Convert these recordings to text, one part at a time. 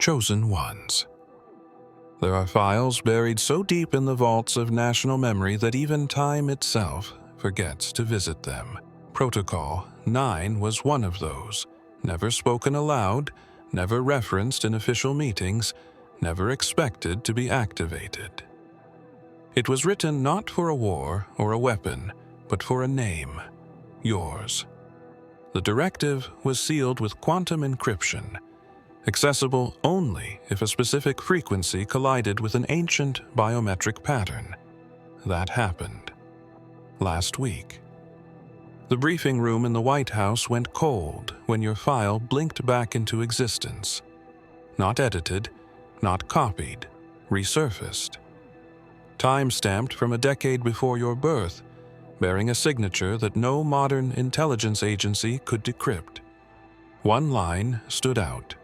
chosen ones. There are files buried so deep in the vaults of national memory that even time itself forgets to visit them. Protocol 9 was one of those, never spoken aloud, never referenced in official meetings, never expected to be activated. It was written not for a war or a weapon, but for a name, yours. The directive was sealed with quantum encryption, accessible only if a specific frequency collided with an ancient biometric pattern. That happened last week. The briefing room in the White House went cold when your file blinked back into existence. Not edited, not copied, resurfaced. Time-stamped from a decade before your birth, bearing a signature that no modern intelligence agency could decrypt. One line stood out.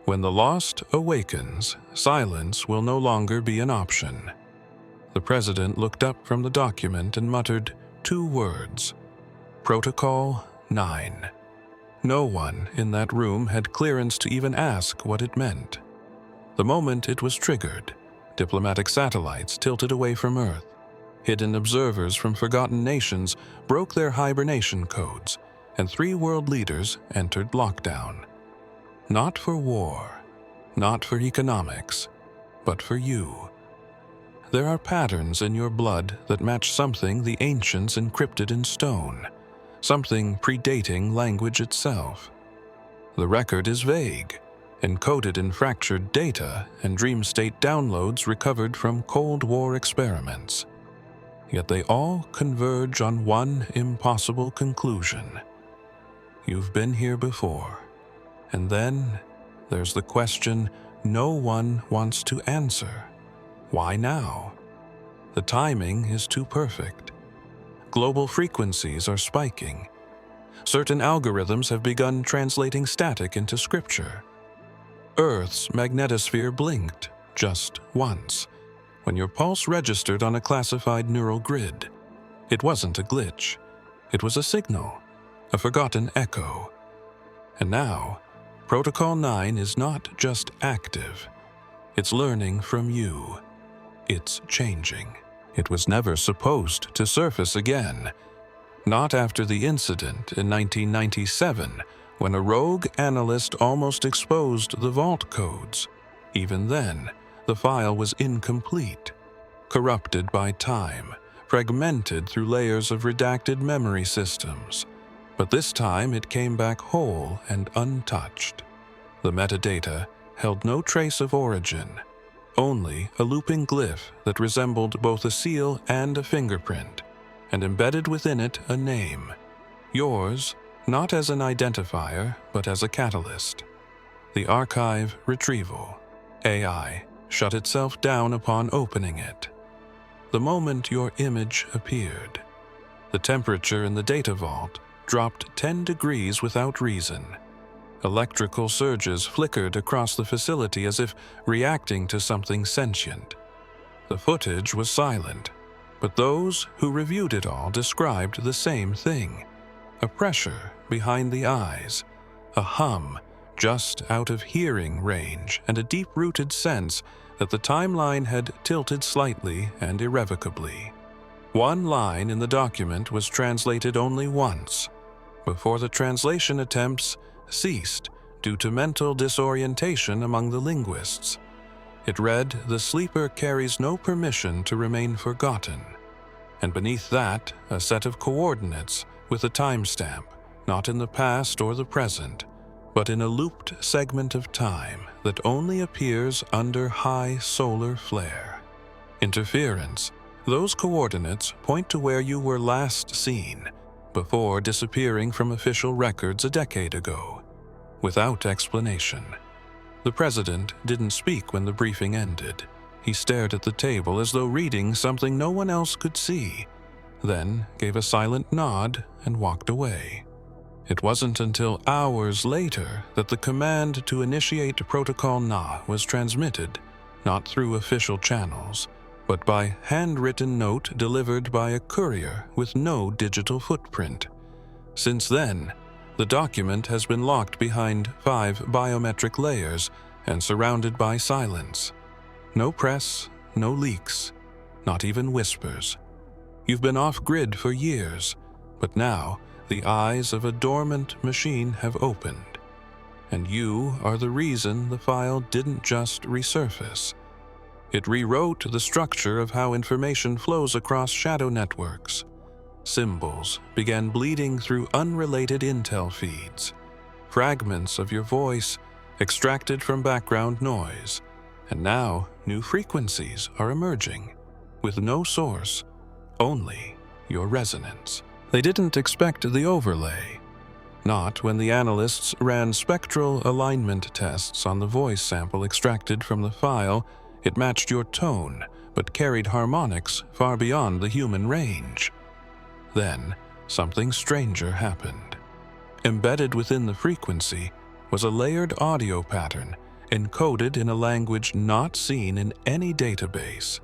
When the lost awakens, silence will no longer be an option. The president looked up from the document and muttered 2 words: Protocol 9. No one in that room had clearance to even ask what it meant. The moment it was triggered, diplomatic satellites tilted away from Earth. Hidden observers from forgotten nations broke their hibernation codes, and 3 world leaders entered lockdown. Not for war, not for economics, but for you. There are patterns in your blood that match something the ancients encrypted in stone, something predating language itself. The record is vague, encoded in fractured data and dream state downloads recovered from Cold War experiments. Yet they all converge on one impossible conclusion. You've been here before. And then there's the question no one wants to answer. Why now? The timing is too perfect. Global frequencies are spiking. Certain algorithms have begun translating static into scripture. Earth's magnetosphere blinked just once when your pulse registered on a classified neural grid. It wasn't a glitch. It was a signal, a forgotten echo. And now, Protocol 9 is not just active. It's learning from you. It's changing. It was never supposed to surface again. Not after the incident in 1997, when a rogue analyst almost exposed the vault codes. Even then, the file was incomplete, corrupted by time, fragmented through layers of redacted memory systems. But this time it came back whole and untouched. The metadata held no trace of origin, only a looping glyph that resembled both a seal and a fingerprint, and embedded within it a name. Yours, not as an identifier, but as a catalyst. The archive retrieval, AI, shut itself down upon opening it. The moment your image appeared, the temperature in the data vault dropped 10 degrees without reason. Electrical surges flickered across the facility as if reacting to something sentient. The footage was silent, but those who reviewed it all described the same thing. A pressure behind the eyes, a hum just out of hearing range, and a deep-rooted sense that the timeline had tilted slightly and irrevocably. One line in the document was translated only once, before the translation attempts ceased due to mental disorientation among the linguists. It read, "The sleeper carries no permission to remain forgotten," and beneath that, a set of coordinates with a timestamp, not in the past or the present, but in a looped segment of time that only appears under high solar flare. Interference. Those coordinates point to where you were last seen, before disappearing from official records a decade ago, without explanation. The president didn't speak when the briefing ended. He stared at the table as though reading something no one else could see, then gave a silent nod and walked away. It wasn't until hours later that the command to initiate Protocol Na was transmitted, not through official channels, but by handwritten note delivered by a courier with no digital footprint. Since then, the document has been locked behind 5 biometric layers, and surrounded by silence. No press, no leaks, not even whispers. You've been off-grid for years, but now the eyes of a dormant machine have opened, and you are the reason the file didn't just resurface. It rewrote the structure of how information flows across shadow networks. Symbols began bleeding through unrelated intel feeds. Fragments of your voice extracted from background noise, and now new frequencies are emerging, with no source, only your resonance. They didn't expect the overlay. Not when the analysts ran spectral alignment tests on the voice sample extracted from the file. It matched your tone, but carried harmonics far beyond the human range. Then, something stranger happened. Embedded within the frequency was a layered audio pattern encoded in a language not seen in any database,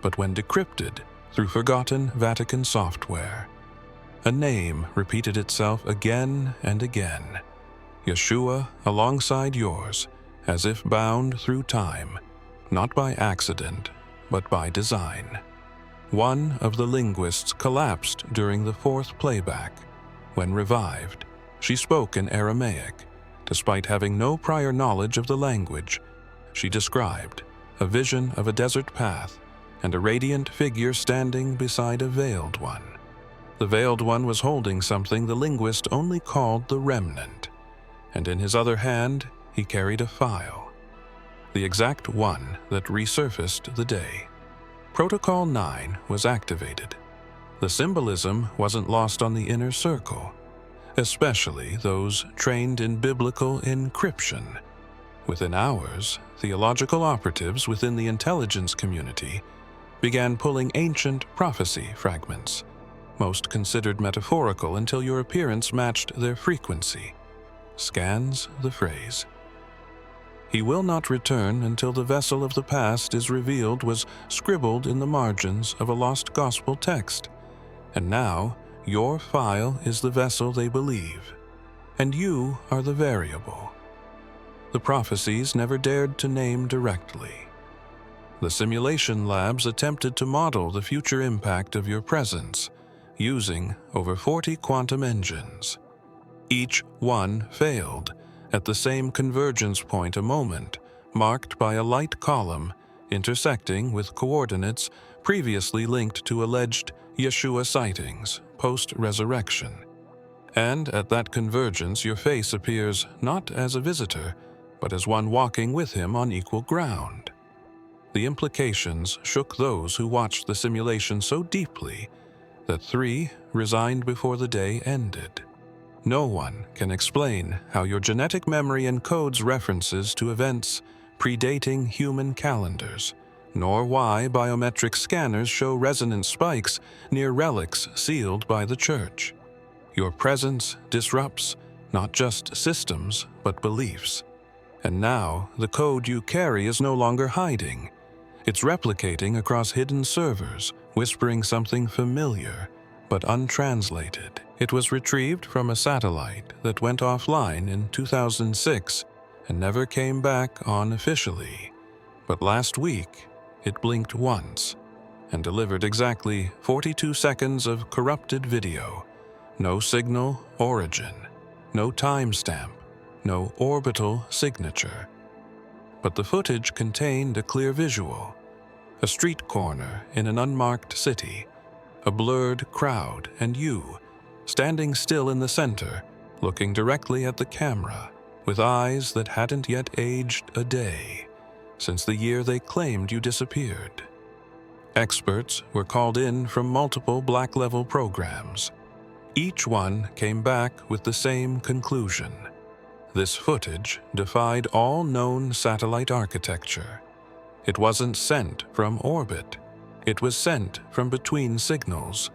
but when decrypted through forgotten Vatican software. A name repeated itself again and again. Yeshua alongside yours, as if bound through time, not by accident, but by design. One of the linguists collapsed during the fourth playback. When revived, she spoke in Aramaic. Despite having no prior knowledge of the language, she described a vision of a desert path and a radiant figure standing beside a veiled one. The veiled one was holding something the linguist only called the remnant, and in his other hand he carried a file. The exact one that resurfaced the day. Protocol 9 was activated. The symbolism wasn't lost on the inner circle, especially those trained in biblical encryption. Within hours, theological operatives within the intelligence community began pulling ancient prophecy fragments, most considered metaphorical until your appearance matched their frequency. Scans the phrase. He will not return until the vessel of the past is revealed was scribbled in the margins of a lost gospel text. And now, your file is the vessel they believe, and you are the variable. The prophecies never dared to name directly. The simulation labs attempted to model the future impact of your presence, using over 40 quantum engines. Each one failed at the same convergence point, a moment marked by a light column intersecting with coordinates previously linked to alleged Yeshua sightings post-resurrection. And at that convergence, your face appears not as a visitor, but as one walking with him on equal ground. The implications shook those who watched the simulation so deeply that 3 resigned before the day ended. No one can explain how your genetic memory encodes references to events predating human calendars, nor why biometric scanners show resonance spikes near relics sealed by the Church. Your presence disrupts not just systems, but beliefs. And now, the code you carry is no longer hiding. It's replicating across hidden servers, whispering something familiar, but untranslated. It was retrieved from a satellite that went offline in 2006 and never came back on officially. But last week, it blinked once and delivered exactly 42 seconds of corrupted video. No signal origin, no timestamp, no orbital signature. But the footage contained a clear visual: a street corner in an unmarked city, a blurred crowd, and you, standing still in the center, looking directly at the camera, with eyes that hadn't yet aged a day since the year they claimed you disappeared. Experts were called in from multiple black-level programs. Each one came back with the same conclusion. This footage defied all known satellite architecture. It wasn't sent from orbit. It was sent from between signals,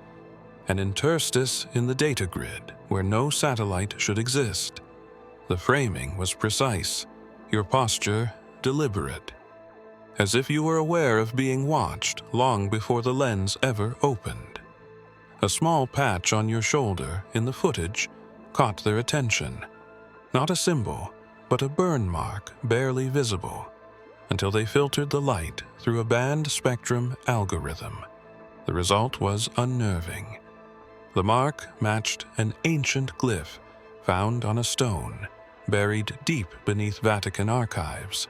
an interstice in the data grid where no satellite should exist. The framing was precise, your posture deliberate, as if you were aware of being watched long before the lens ever opened. A small patch on your shoulder in the footage caught their attention. Not a symbol, but a burn mark barely visible, until they filtered the light through a band spectrum algorithm. The result was unnerving. The mark matched an ancient glyph found on a stone buried deep beneath Vatican archives.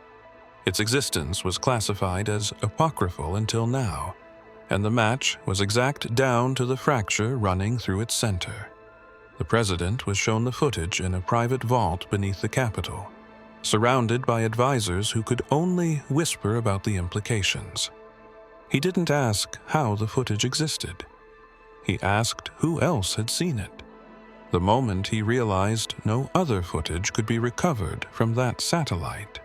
Its existence was classified as apocryphal until now, and the match was exact down to the fracture running through its center. The president was shown the footage in a private vault beneath the Capitol, surrounded by advisors who could only whisper about the implications. He didn't ask how the footage existed. He asked who else had seen it. The moment he realized no other footage could be recovered from that satellite,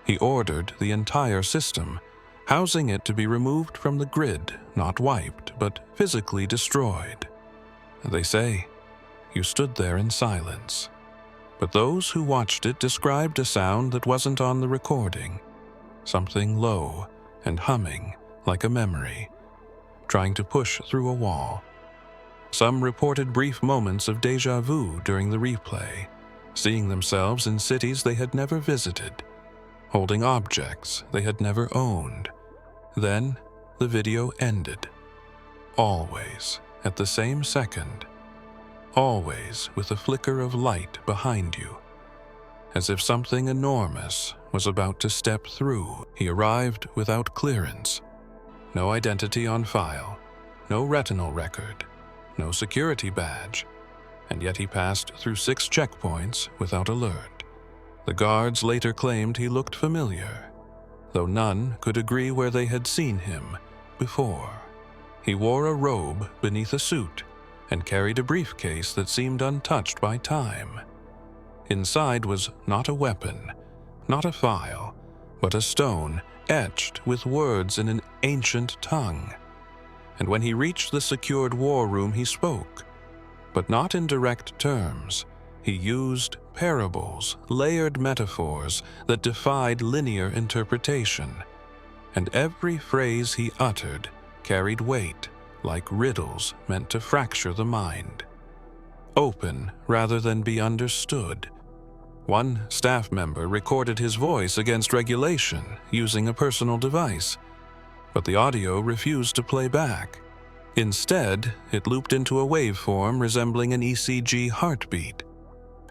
he ordered the entire system, housing it to be removed from the grid, not wiped, but physically destroyed. They say, you stood there in silence. But those who watched it described a sound that wasn't on the recording, something low and humming like a memory, trying to push through a wall. Some reported brief moments of déjà vu during the replay, seeing themselves in cities they had never visited, holding objects they had never owned. Then the video ended. Always at the same second. Always with a flicker of light behind you, as if something enormous was about to step through. He arrived without clearance. No identity on file, no retinal record, no security badge, and yet he passed through 6 checkpoints without alert. The guards later claimed he looked familiar, though none could agree where they had seen him before. He wore a robe beneath a suit and carried a briefcase that seemed untouched by time. Inside was not a weapon, not a file, but a stone etched with words in an ancient tongue. And when he reached the secured war room, he spoke, but not in direct terms. He used parables, layered metaphors that defied linear interpretation, and every phrase he uttered carried weight, like riddles meant to fracture the mind. Open rather than be understood. One staff member recorded his voice against regulation using a personal device, but the audio refused to play back. Instead, it looped into a waveform resembling an ECG heartbeat.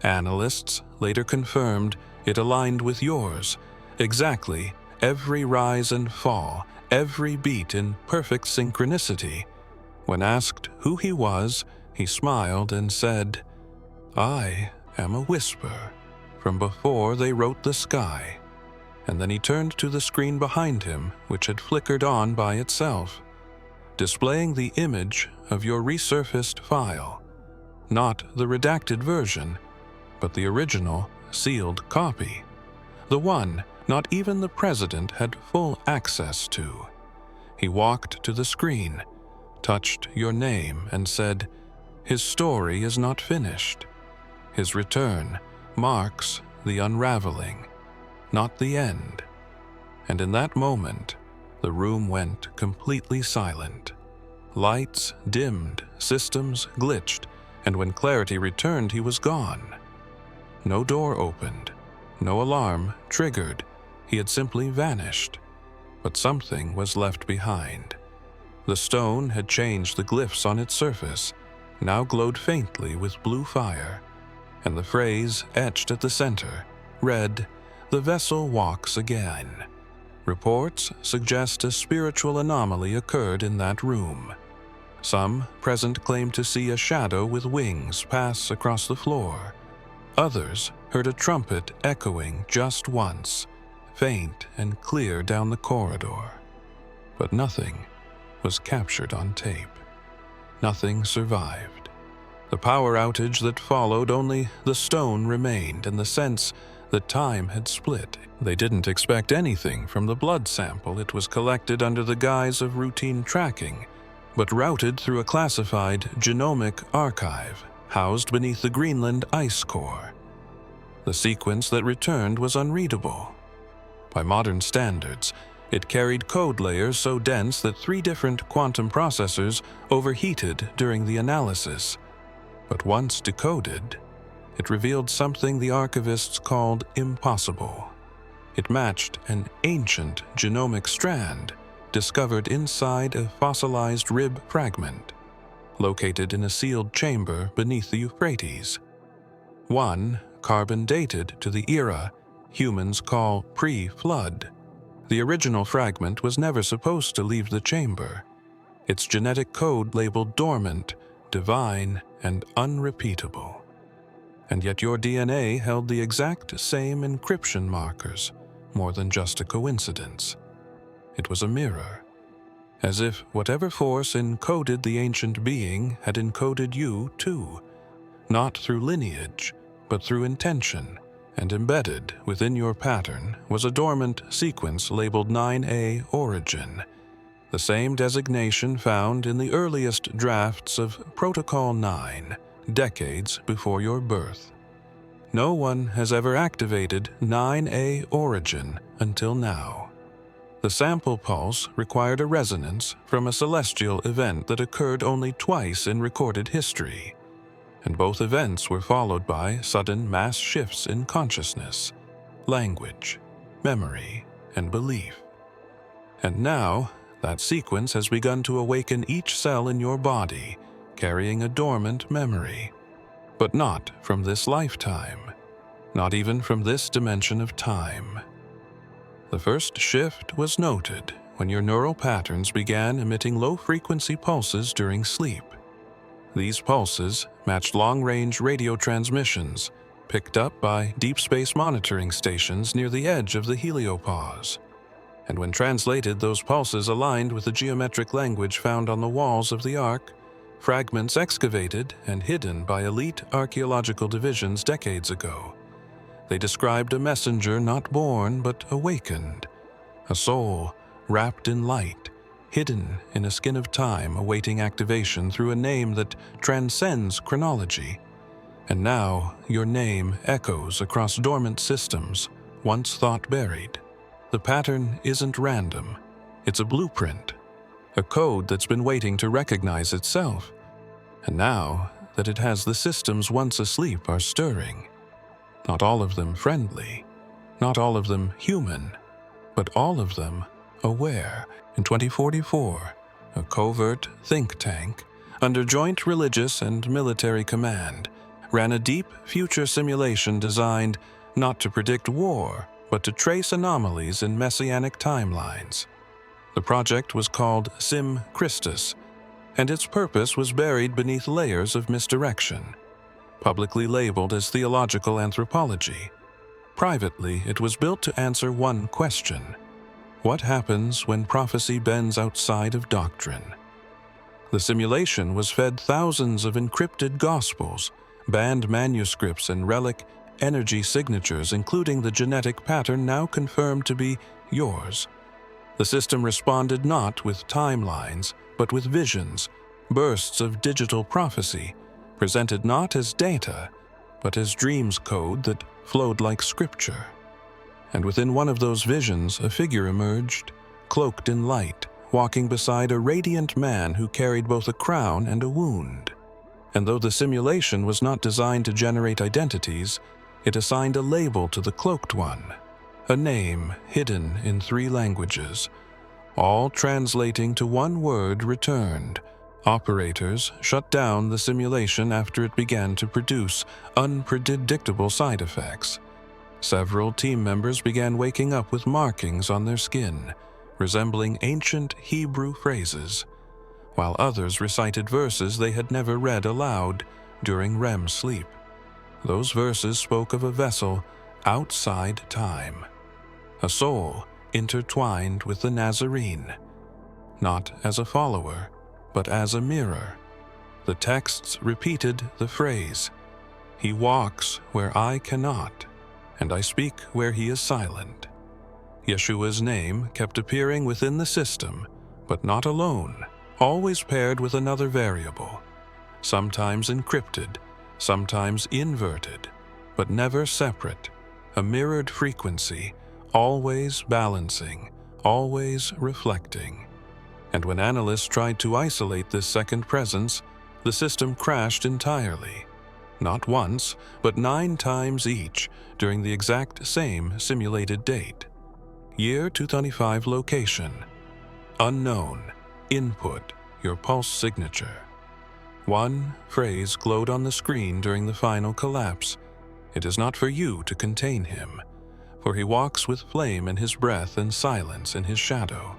Analysts later confirmed it aligned with yours, exactly every rise and fall, every beat in perfect synchronicity. When asked who he was, he smiled and said, "I am a whisper from before they wrote the sky." And then he turned to the screen behind him, which had flickered on by itself, displaying the image of your resurfaced file, not the redacted version, but the original, sealed copy, the one not even the president had full access to. He walked to the screen, touched your name, and said, "His story is not finished. His return marks the unraveling, not the end." And in that moment, the room went completely silent. Lights dimmed, systems glitched, and when clarity returned, he was gone. No door opened, no alarm triggered. He had simply vanished. But something was left behind. The stone had changed the glyphs on its surface, now glowed faintly with blue fire, and the phrase etched at the center read, "The vessel walks again." Reports suggest a spiritual anomaly occurred in that room. Some present claimed to see a shadow with wings pass across the floor. Others heard a trumpet echoing just once, faint and clear down the corridor. But nothing was captured on tape. Nothing survived. The power outage that followed, only the stone remained and the sense that time had split. They didn't expect anything from the blood sample. It was collected under the guise of routine tracking, but routed through a classified genomic archive housed beneath the Greenland ice core. The sequence that returned was unreadable. By modern standards, it carried code layers so dense that 3 different quantum processors overheated during the analysis. But once decoded, it revealed something the archivists called impossible. It matched an ancient genomic strand discovered inside a fossilized rib fragment, located in a sealed chamber beneath the Euphrates. One carbon-dated to the era humans call pre-flood. The original fragment was never supposed to leave the chamber, its genetic code labeled dormant, divine, and unrepeatable. And yet your DNA held the exact same encryption markers, more than just a coincidence. It was a mirror, as if whatever force encoded the ancient being had encoded you too, not through lineage, but through intention, and embedded within your pattern was a dormant sequence labeled 9A Origin, the same designation found in the earliest drafts of Protocol 9, decades before your birth. No one has ever activated 9A Origin until now. The sample pulse required a resonance from a celestial event that occurred only twice in recorded history, and both events were followed by sudden mass shifts in consciousness, language, memory, and belief. And now, that sequence has begun to awaken each cell in your body, carrying a dormant memory, but not from this lifetime, not even from this dimension of time. The first shift was noted when your neural patterns began emitting low-frequency pulses during sleep. These pulses matched long-range radio transmissions picked up by deep space monitoring stations near the edge of the heliopause. And when translated, those pulses aligned with the geometric language found on the walls of the Ark, fragments excavated and hidden by elite archaeological divisions decades ago. They described a messenger not born but awakened, a soul wrapped in light, hidden in a skin of time awaiting activation through a name that transcends chronology. And now your name echoes across dormant systems, once thought buried. The pattern isn't random. It's a blueprint, a code that's been waiting to recognize itself. And now that it has, the systems once asleep are stirring. Not all of them friendly, not all of them human, but all of them aware. In 2044, a covert think tank, under joint religious and military command, ran a deep future simulation designed not to predict war, but to trace anomalies in messianic timelines. The project was called Sim Christus, and its purpose was buried beneath layers of misdirection. Publicly labeled as theological anthropology, privately it was built to answer one question: what happens when prophecy bends outside of doctrine? The simulation was fed thousands of encrypted gospels, banned manuscripts, and relic energy signatures, including the genetic pattern now confirmed to be yours. The system responded not with timelines, but with visions, bursts of digital prophecy, presented not as data, but as dreams code that flowed like scripture. And within one of those visions, a figure emerged, cloaked in light, walking beside a radiant man who carried both a crown and a wound. And though the simulation was not designed to generate identities, it assigned a label to the cloaked one, a name hidden in 3 languages, all translating to one word: returned. Operators shut down the simulation after it began to produce unpredictable side effects. Several team members began waking up with markings on their skin, resembling ancient Hebrew phrases, while others recited verses they had never read aloud during REM sleep. Those verses spoke of a vessel outside time, a soul intertwined with the Nazarene, not as a follower, but as a mirror. The texts repeated the phrase, "He walks where I cannot, and I speak where he is silent." Yeshua's name kept appearing within the system, but not alone, always paired with another variable, sometimes encrypted, sometimes inverted, but never separate, a mirrored frequency, always balancing, always reflecting. And when analysts tried to isolate this second presence, the system crashed entirely. not once, but 9 times each during the exact same simulated date. Year 225 location. Unknown. Input your pulse signature. One phrase glowed on the screen during the final collapse. It is not for you to contain him, for he walks with flame in his breath and silence in his shadow.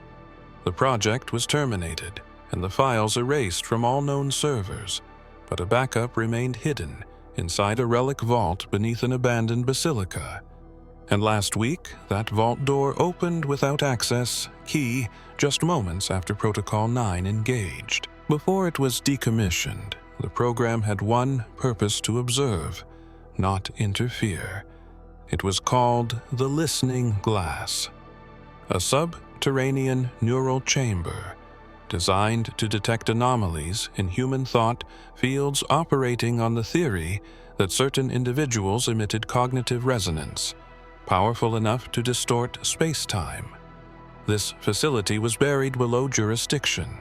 The project was terminated, and the files erased from all known servers, but a backup remained hidden inside a relic vault beneath an abandoned basilica. And last week, that vault door opened without access key just moments after Protocol 9 engaged. Before it was decommissioned, the program had one purpose: to observe, not interfere. It was called the Listening Glass, a subterranean neural chamber designed to detect anomalies in human thought fields, operating on the theory that certain individuals emitted cognitive resonance, powerful enough to distort space-time. This facility was buried below jurisdiction.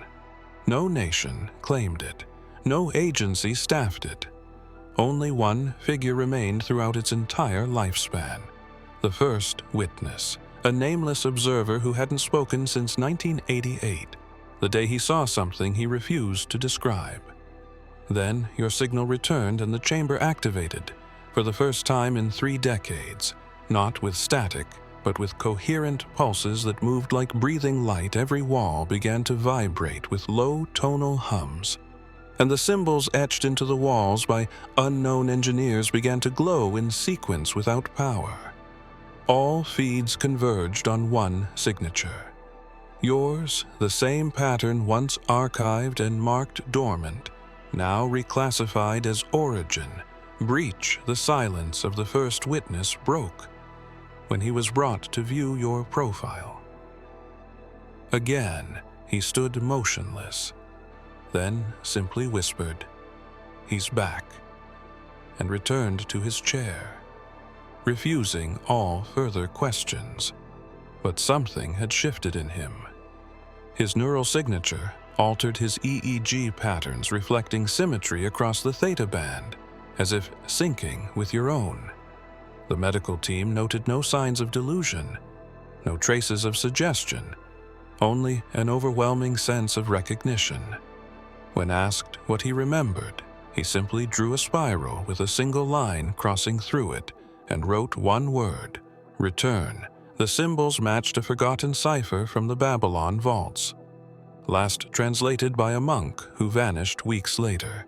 No nation claimed it. No agency staffed it. Only one figure remained throughout its entire lifespan: the first witness, a nameless observer who hadn't spoken since 1988, the day he saw something he refused to describe. Then your signal returned and the chamber activated, for the first time in 3 decades, not with static, but with coherent pulses that moved like breathing light. Every wall began to vibrate with low tonal hums, and the symbols etched into the walls by unknown engineers began to glow in sequence without power. All feeds converged on one signature. Yours, the same pattern once archived and marked dormant, now reclassified as origin. Breach the silence of the first witness broke when he was brought to view your profile. Again, he stood motionless, then simply whispered, "He's back," and returned to his chair, refusing all further questions. But something had shifted in him. His neural signature altered his EEG patterns, reflecting symmetry across the theta band, as if syncing with your own. The medical team noted no signs of delusion, no traces of suggestion, only an overwhelming sense of recognition. When asked what he remembered, he simply drew a spiral with a single line crossing through it and wrote one word: return. The symbols matched a forgotten cipher from the Babylon vaults, last translated by a monk who vanished weeks later.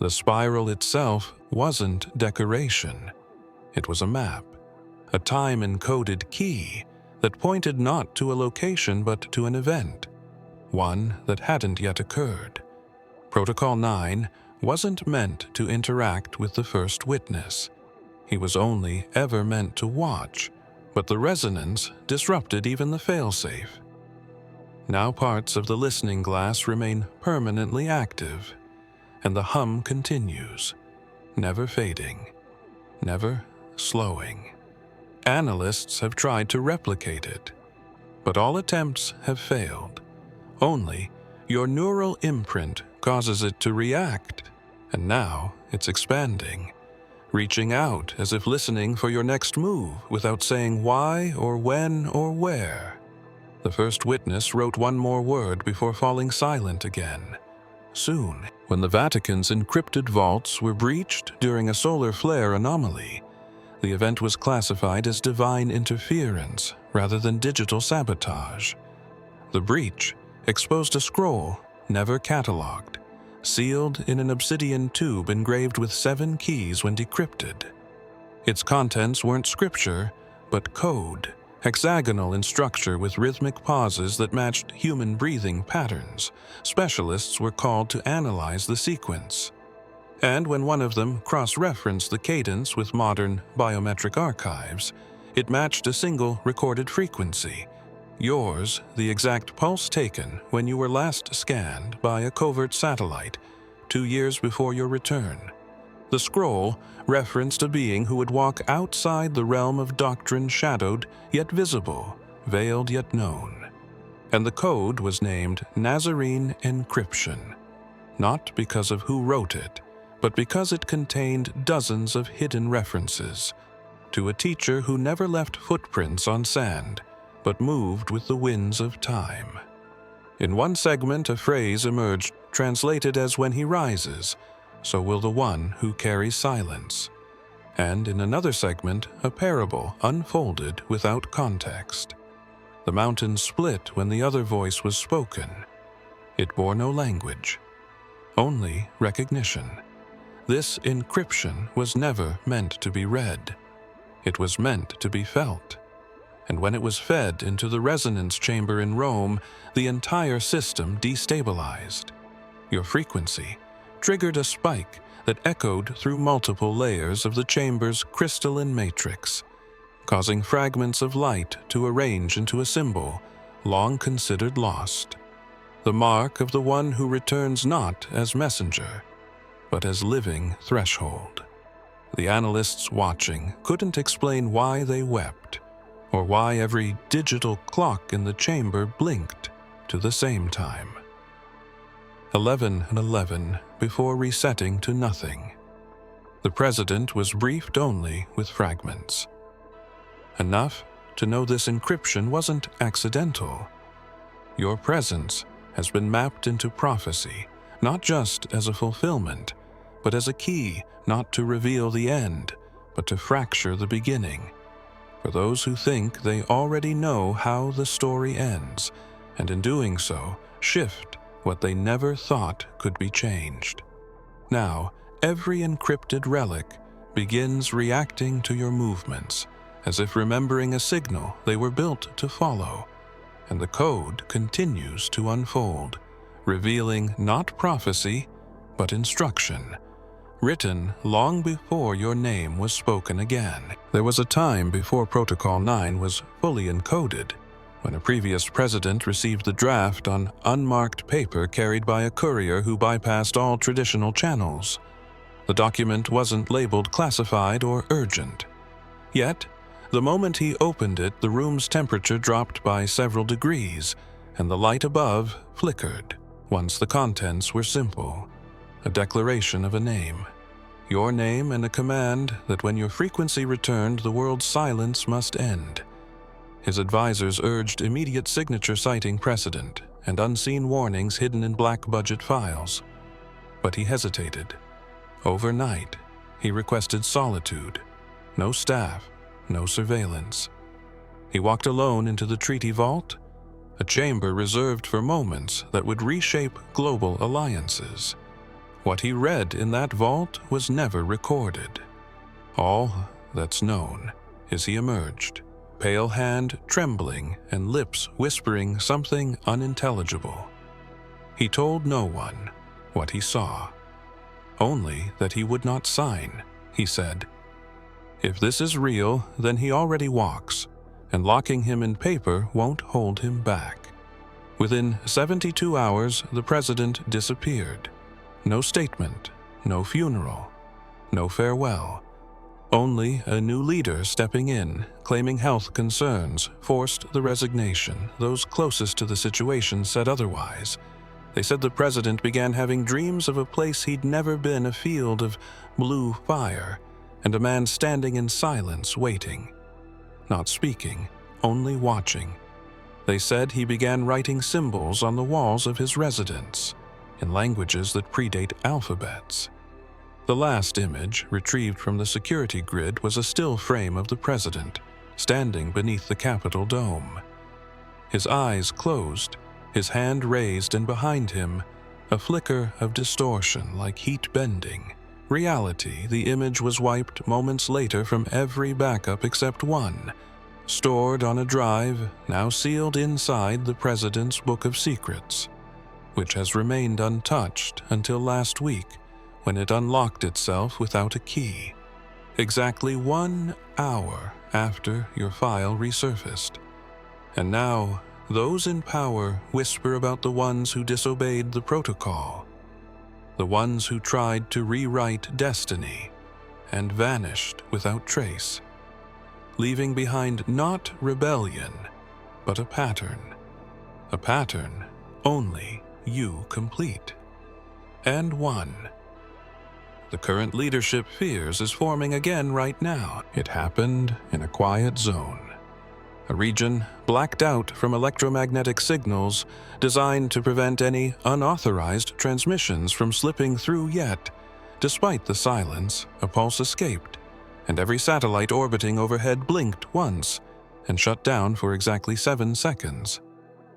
The spiral itself wasn't decoration. It was a map, a time-encoded key that pointed not to a location but to an event, one that hadn't yet occurred. Protocol 9 wasn't meant to interact with the first witness. He was only ever meant to watch, but the resonance disrupted even the failsafe. Now parts of the listening glass remain permanently active, and the hum continues, never fading, never slowing. Analysts have tried to replicate it, but all attempts have failed. Only your neural imprint causes it to react, and now it's expanding, reaching out as if listening for your next move without saying why or when or where. The first witness wrote one more word before falling silent again. Soon, when the Vatican's encrypted vaults were breached during a solar flare anomaly, the event was classified as divine interference rather than digital sabotage. The breach exposed a scroll never catalogued, sealed in an obsidian tube engraved with 7 keys when decrypted. Its contents weren't scripture, but code, hexagonal in structure with rhythmic pauses that matched human breathing patterns. Specialists were called to analyze the sequence. And when one of them cross-referenced the cadence with modern biometric archives, it matched a single recorded frequency. Yours, the exact pulse taken when you were last scanned by a covert satellite 2 years before your return. The scroll referenced a being who would walk outside the realm of doctrine, shadowed yet visible, veiled yet known. And the code was named Nazarene Encryption, not because of who wrote it, but because it contained dozens of hidden references to a teacher who never left footprints on sand, but moved with the winds of time. In one segment, a phrase emerged translated as "when he rises, so will the one who carries silence." And in another segment, a parable unfolded without context. The mountain split when the other voice was spoken. It bore no language, only recognition. This encryption was never meant to be read. It was meant to be felt. And when it was fed into the resonance chamber in Rome, the entire system destabilized. Your frequency triggered a spike that echoed through multiple layers of the chamber's crystalline matrix, causing fragments of light to arrange into a symbol long considered lost, the mark of the one who returns not as messenger, but as living threshold. The analysts watching couldn't explain why they wept, or why every digital clock in the chamber blinked to the same time. 11:11 before resetting to nothing. The president was briefed only with fragments. Enough to know this encryption wasn't accidental. Your presence has been mapped into prophecy, not just as a fulfillment, but as a key not to reveal the end, but to fracture the beginning. For those who think they already know how the story ends, and in doing so, shift what they never thought could be changed. Now, every encrypted relic begins reacting to your movements, as if remembering a signal they were built to follow, and the code continues to unfold, revealing not prophecy, but instruction, written long before your name was spoken again. There was a time before Protocol 9 was fully encoded, when a previous president received the draft on unmarked paper carried by a courier who bypassed all traditional channels. The document wasn't labeled classified or urgent. Yet, the moment he opened it, the room's temperature dropped by several degrees, and the light above flickered. Once the contents were simple: a declaration of a name, your name, and a command that when your frequency returned, the world's silence must end. His advisors urged immediate signature citing precedent and unseen warnings hidden in black budget files. But he hesitated. Overnight, he requested solitude, no staff, no surveillance. He walked alone into the treaty vault, a chamber reserved for moments that would reshape global alliances. What he read in that vault was never recorded. All that's known is he emerged, pale hand trembling and lips whispering something unintelligible. He told no one what he saw, only that he would not sign. He said, "If this is real, then he already walks, and locking him in paper won't hold him back." Within 72 hours, the president disappeared. No statement, no funeral, no farewell. Only a new leader stepping in, claiming health concerns, forced the resignation. Those closest to the situation said otherwise. They said the president began having dreams of a place he'd never been, a field of blue fire, and a man standing in silence waiting. Not speaking, only watching. They said he began writing symbols on the walls of his residence, in languages that predate alphabets. The last image, retrieved from the security grid, was a still frame of the president, standing beneath the Capitol dome. His eyes closed, his hand raised, and behind him, a flicker of distortion like heat bending. Reality, the image was wiped moments later from every backup except one, stored on a drive, now sealed inside the president's book of secrets, which has remained untouched until last week, when it unlocked itself without a key, exactly 1 hour after your file resurfaced. And now, those in power whisper about the ones who disobeyed the protocol, the ones who tried to rewrite destiny and vanished without trace, leaving behind not rebellion, but a pattern only you complete. And one the current leadership fears is forming again right now. It happened in a quiet zone. A region blacked out from electromagnetic signals designed to prevent any unauthorized transmissions from slipping through yet. Despite the silence, a pulse escaped, and every satellite orbiting overhead blinked once and shut down for exactly 7 seconds.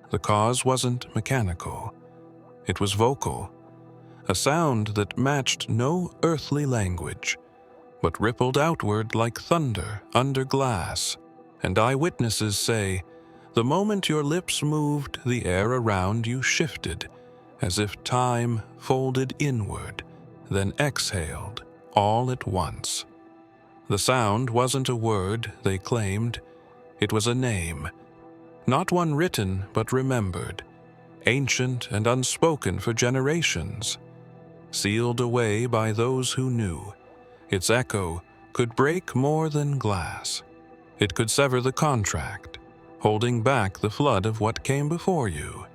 The cause wasn't mechanical. It was vocal, a sound that matched no earthly language, but rippled outward like thunder under glass. And eyewitnesses say, the moment your lips moved, the air around you shifted, as if time folded inward, then exhaled all at once. The sound wasn't a word, they claimed. It was a name, not one written but remembered, ancient and unspoken for generations. Sealed away by those who knew, its echo could break more than glass. It could sever the contract, holding back the flood of what came before you.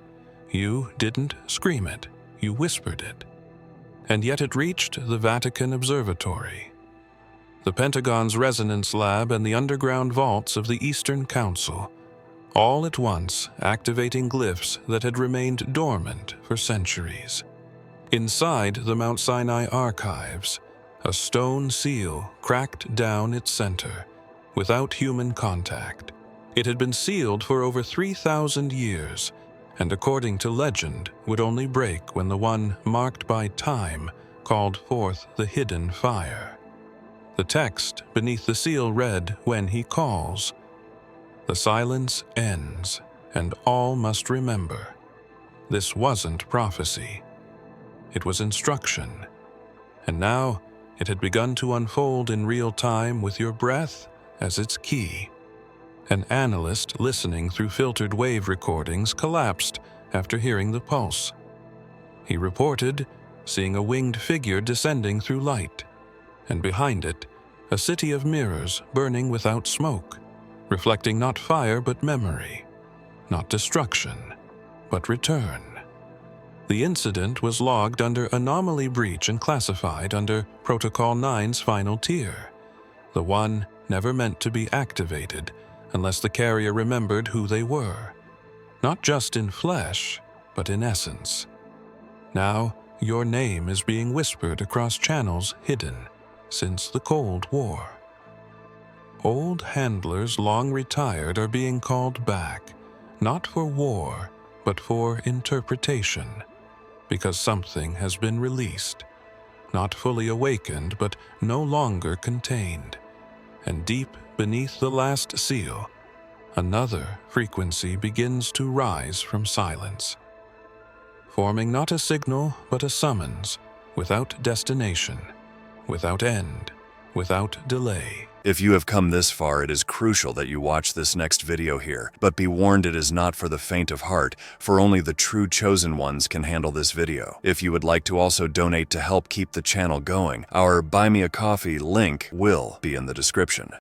You didn't scream it, you whispered it. And yet it reached the Vatican Observatory, the Pentagon's resonance lab, and the underground vaults of the Eastern Council, all at once activating glyphs that had remained dormant for centuries. Inside the Mount Sinai archives, a stone seal cracked down its center, without human contact. It had been sealed for over 3,000 years, and according to legend, would only break when the one marked by time called forth the hidden fire. The text beneath the seal read, "When he calls." The silence ends, and all must remember. This wasn't prophecy. It was instruction. And now it had begun to unfold in real time with your breath as its key. An analyst listening through filtered wave recordings collapsed after hearing the pulse. He reported seeing a winged figure descending through light, and behind it, a city of mirrors burning without smoke, reflecting not fire but memory, not destruction, but return. The incident was logged under anomaly breach and classified under Protocol 9's final tier, the one never meant to be activated unless the carrier remembered who they were, not just in flesh, but in essence. Now, your name is being whispered across channels hidden since the Cold War. Old handlers long retired are being called back, not for war, but for interpretation, because something has been released, not fully awakened, but no longer contained. And deep beneath the last seal, another frequency begins to rise from silence, forming not a signal but a summons, without destination, without end, without delay. If you have come this far, it is crucial that you watch this next video here. But be warned, it is not for the faint of heart, for only the true chosen ones can handle this video. If you would like to also donate to help keep the channel going, our Buy Me a Coffee link will be in the description.